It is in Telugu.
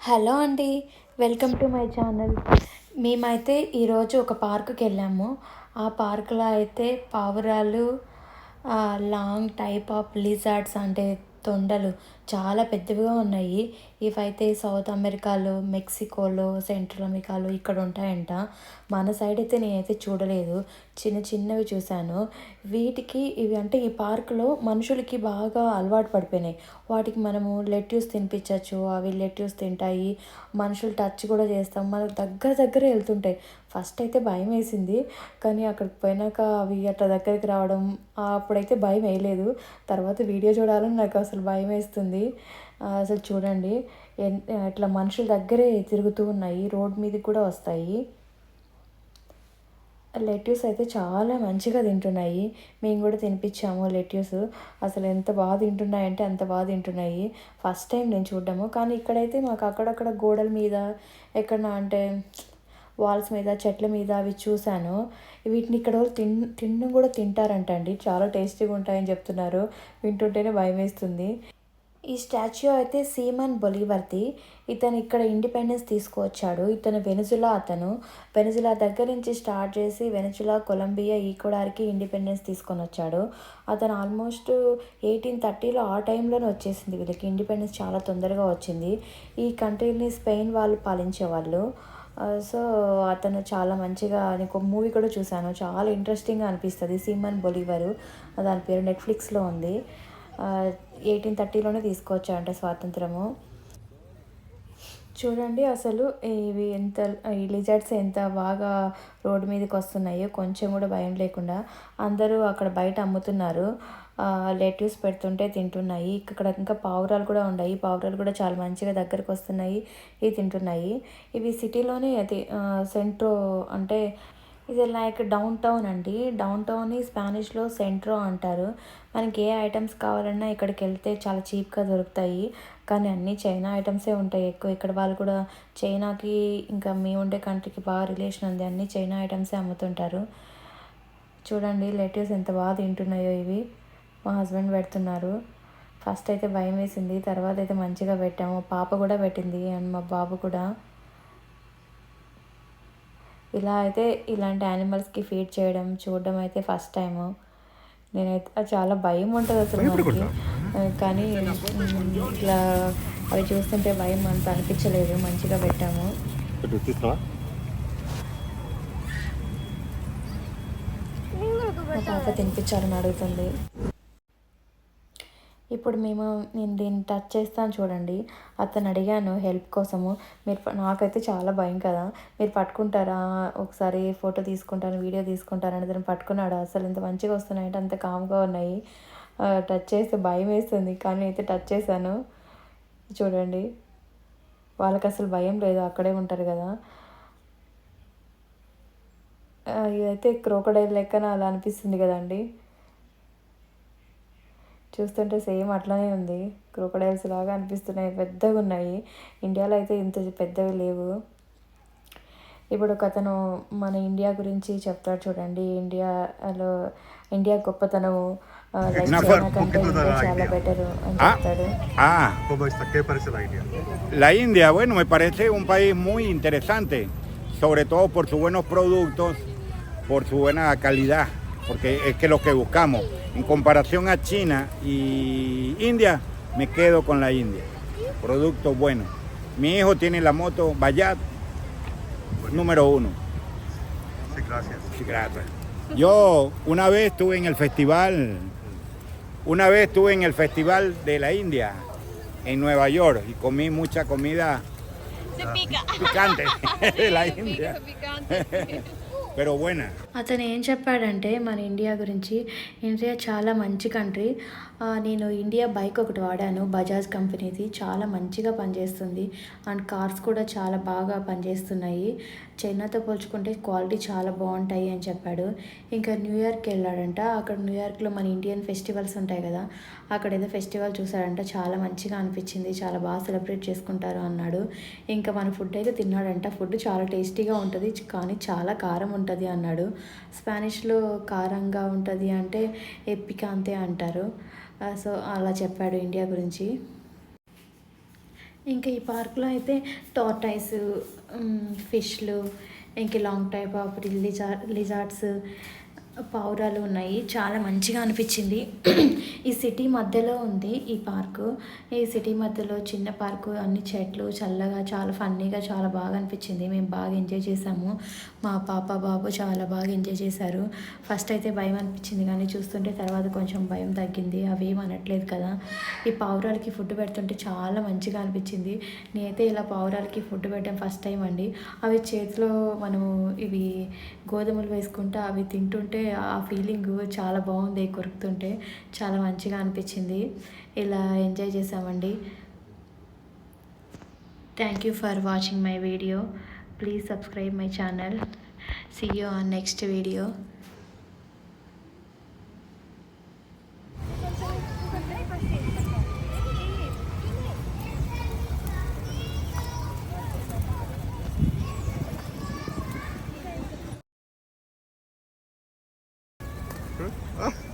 హలో అండి. Welcome to my channel. మేమైతే ఈరోజు ఒక పార్క్‌కి వెళ్ళాము. ఆ పార్క్‌లో అయితే పావురాలు, లాంగ్ టైప్ ఆఫ్ లిజార్డ్స్ అంటే తొండలు చాలా పెద్దవిగా ఉన్నాయి. ఇవైతే సౌత్ అమెరికాలో, మెక్సికోలో, సెంట్రల్ అమెరికాలో ఇక్కడ ఉంటాయంట. మన సైడ్ అయితే నేనైతే చూడలేదు. చిన్న చిన్నవి చూశాను. ఇవి అంటే ఈ పార్క్‌లో మనుషులకి బాగా అలవాటు పడిపోయినాయి. వాటికి మనము లెట్యూస్ తినిపించచ్చు. అవి లెట్యూస్ తింటాయి. మనుషులు టచ్ కూడా చేస్తాం. మనకు దగ్గరే వెళ్తుంటాయి. ఫస్ట్ అయితే భయమేసింది. కానీ అక్కడికి పోయినాక అవి అట్లా దగ్గరికి రావడం అప్పుడైతే భయం వేయలేదు. తర్వాత వీడియో చూడాలని నాకు అసలు భయమేస్తుంది. అసలు చూడండి ఇట్లా మనుషుల దగ్గరే తిరుగుతూ ఉన్నాయి. రోడ్ మీదకి కూడా వస్తాయి. లెట్యూస్ అయితే చాలా మంచిగా తింటున్నాయి. మేము కూడా తినిపించాము లెట్యూస్. అసలు ఎంత బాగా తింటున్నాయంటే అంత బాగా తింటున్నాయి. ఫస్ట్ టైం నేను చూడ్డము. కానీ ఇక్కడైతే మాకు అక్కడక్కడ గోడల మీద ఎక్కడ అంటే వాల్స్ మీద చెట్ల మీద అవి చూశాను. వీటిని ఇక్కడ వాళ్ళు తినడం కూడా తింటారంట అండి. చాలా టేస్టీగా ఉంటాయని చెప్తున్నారు. వింటుంటేనే భయం వేస్తుంది. ఈ స్టాచ్యూ అయితే సీమన్ బొలీవర్ది. ఇతను ఇక్కడ ఇండిపెండెన్స్ తీసుకువచ్చాడు. ఇతను వెనుజులా దగ్గర నుంచి స్టార్ట్ చేసి వెనుజులా, కొలంబియా, ఈక్వెడార్‌కి ఇండిపెండెన్స్ తీసుకొని వచ్చాడు. అతను ఆల్మోస్ట్ 1830లో ఆ టైంలోనే వచ్చేసింది. వీళ్ళకి ఇండిపెండెన్స్ చాలా తొందరగా వచ్చింది. ఈ కంట్రీని స్పెయిన్ వాళ్ళు పాలించేవాళ్ళు. సో, అతను చాలా మంచిగా నీకు మూవీ కూడా చూశాను. చాలా ఇంట్రెస్టింగ్‌గా అనిపిస్తది. సీమన్ బొలీవరు. దాని పేరు నెట్‌ఫ్లిక్స్‌లో ఉంది. 1830లోనే తీసుకొచ్చారంట స్వాతంత్రము. చూడండి అసలు ఈ లిజర్డ్స్ ఎంత బాగా రోడ్డు మీదకి వస్తున్నాయో కొంచెం కూడా భయం లేకుండా. అందరూ అక్కడ బయట అమ్ముతున్నారు. లెట్యూస్ పెడుతుంటే తింటున్నాయి. ఇక్కడ ఇంకా పావురాలు కూడా ఉన్నాయి. పావురాలు కూడా చాలా మంచిగా దగ్గరకు వస్తున్నాయి. ఇవి తింటున్నాయి. ఇవి సిటీలోనే సెంట్రో అంటే ఇది లైక్ డౌన్ టౌన్ అండి. డౌన్ టౌన్ని స్పానిష్‌లో సెంట్రో అంటారు. మనకి ఏ ఐటెమ్స్ కావాలన్నా ఇక్కడికి వెళ్తే చాలా చీప్‌గా దొరుకుతాయి. కానీ అన్నీ చైనా ఐటమ్సే ఉంటాయి ఎక్కువ. ఇక్కడ వాళ్ళు కూడా చైనాకి ఇంకా మేము ఉండే కంట్రీకి బాగా రిలేషన్ ఉంది. అన్నీ చైనా ఐటమ్సే అమ్ముతుంటారు. చూడండి లెట్యూస్ ఎంత బాగా తింటున్నాయో ఇవి. మా హస్బెండ్ పెడుతున్నారు. ఫస్ట్ అయితే భయం వేసింది. తర్వాత అయితే మంచిగా పెట్టాము. పాప కూడా పెట్టింది అండ్ మా బాబు కూడా. ఇలా అయితే ఇలాంటి యానిమల్స్కి ఫీడ్ చేయడం చూడడం అయితే ఫస్ట్ టైము. నేనైతే చాలా భయం ఉంటుంది అసలు మనకి. కానీ ఇట్లా అవి చూస్తుంటే భయం అంత అనిపించలేదు. మంచిగా పెట్టాము. మా పాప తినిపించాలని అడుగుతుంది. ఇప్పుడు నేను దీన్ని టచ్ చేస్తాను చూడండి. అతను అడిగాను హెల్ప్ కోసము. నాకైతే చాలా భయం కదా. మీరు పట్టుకుంటారా, ఒకసారి ఫోటో తీసుకుంటాను, వీడియో తీసుకుంటాను అని అతను పట్టుకున్నాడు. అసలు ఎంత మంచిగా వస్తున్నాయంటే అంత కామ్గా ఉన్నాయి. టచ్ చేస్తే భయం వేస్తుంది. కానీ అయితే టచ్ చేశాను. చూడండి వాళ్ళకి అసలు భయం లేదు. అక్కడే ఉంటారు కదా. ఇదైతే క్రోకడైల్ లెక్కన అలా అనిపిస్తుంది కదండి. చూస్తుంటే సేమ్ అట్లానే ఉంది. క్రోకడైల్స్ లాగా అనిపిస్తున్నాయి. పెద్దగా ఉన్నాయి. ఇండియాలో అయితే ఇంత పెద్దవి లేవు. ఇప్పుడు ఒకతను మన ఇండియా గురించి చెప్తాడు చూడండి. ఇండియా గొప్పతనము లైక్ చైనా కంటే ఇండియా చాలా బెటరు అని చెప్తాడు. ¿Cómo está? ¿Qué parece la India? La India, bueno, me parece un país muy interesante, sobre todo por sus buenos productos, por su buena calidad, porque es que lo que buscamos. En comparación a China y India, me quedo con la India. Productos buenos. Mi hijo tiene la moto Bajaj número 1. Sí, gracias. Sí, gracias. Yo una vez estuve en el Festival de la India en Nueva York y comí mucha comida picante de la India. Pero buena. అతను ఏం చెప్పాడంటే మన ఇండియా గురించి, ఇండియా చాలా మంచి కంట్రీ. నేను ఇండియా బైక్ ఒకటి వాడాను, బజాజ్ కంపెనీది. చాలా మంచిగా పనిచేస్తుంది అండ్ కార్స్ కూడా చాలా బాగా పనిచేస్తున్నాయి. చైనాతో పోల్చుకుంటే క్వాలిటీ చాలా బాగుంటాయి అని చెప్పాడు. ఇంకా న్యూయార్క్కి వెళ్ళాడంట. అక్కడ న్యూయార్క్లో మన ఇండియన్ ఫెస్టివల్స్ ఉంటాయి కదా, అక్కడ ఏదో ఫెస్టివల్ చూసాడంట. చాలా మంచిగా అనిపించింది. చాలా బాగా సెలబ్రేట్ చేసుకుంటారు అన్నాడు. ఇంకా మన ఫుడ్ అయితే తిన్నాడంట. ఫుడ్ చాలా టేస్టీగా ఉంటుంది కానీ చాలా కారం ఉంటుంది అన్నాడు. స్పానిష్లో కారంగా ఉంటుంది అంటే పికాంతే అంటారు. సో అలా చెప్పాడు ఇండియా గురించి. ఇంకా ఈ పార్క్లో అయితే టార్టైస్, ఫిష్లు, ఇంక లాంగ్ టైప్ ఆఫ్ లిజార్డ్స్, పావురాలు ఉన్నాయి. చాలా మంచిగా అనిపించింది. ఈ సిటీ మధ్యలో ఉంది ఈ పార్కు. ఈ సిటీ మధ్యలో చిన్న పార్కు, అన్ని చెట్లు, చల్లగా, చాలా ఫన్నీగా, చాలా బాగా అనిపించింది. మేము బాగా ఎంజాయ్ చేసాము. మా పాప బాబు చాలా బాగా ఎంజాయ్ చేశారు. ఫస్ట్ అయితే భయం అనిపించింది, కానీ చూస్తుంటే తర్వాత కొంచెం భయం తగ్గింది. అవేం అనట్లేదు కదా. ఈ పావురాలకి ఫుడ్ పెడుతుంటే చాలా మంచిగా అనిపించింది. నేనైతే ఇలా పావురాలకి ఫుడ్ పెట్టడం ఫస్ట్ టైం అండి. అవి చేతిలో మనము ఇవి గోధుమలు వేసుకుంటే అవి తింటుంటే ఆ ఫీలింగ్ చాలా బాగుంది. కొరుకుతుంటే చాలా మంచిగా అనిపించింది. ఇలా ఎంజాయ్ చేసామండి. Thank you for watching my video. Please subscribe my channel. See you on next video. Ah.